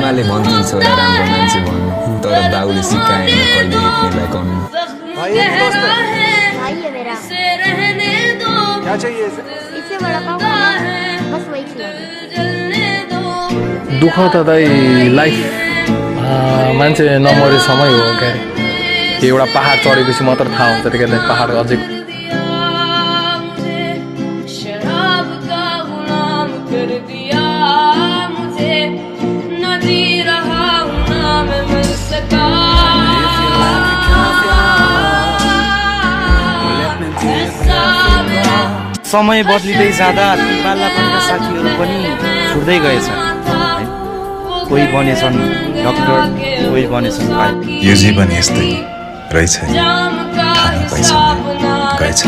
आमाले भन्थिन् छोरा राम्रो मान्छे भन्नु, तर बाउले सिकाएन कहिले हेप्नेलाई गर्नु। भाई है कि दोस्त है? भाई है मेरा। क्या चाहिए इसे? इससे बड़ा पाव खाना, बस वही खिला दो। दुःख त दाइ लाइफ मान्छे नमरेसम्म हो क्या अरे। एउटा पहाड चढेपछि मात्र थाहा हुन्छ क्या दाइ, पहाड अझै समय बदलिँदै जाँदा ती बाल्यपनका साथीहरू पनि छुट्दै गएछन्। कोही बनेछन् डक्टर, कोही बनेछन् पाइलट। यो जीवन यस्तै रहेछ, ठान्न पाइसक्यो गएछ।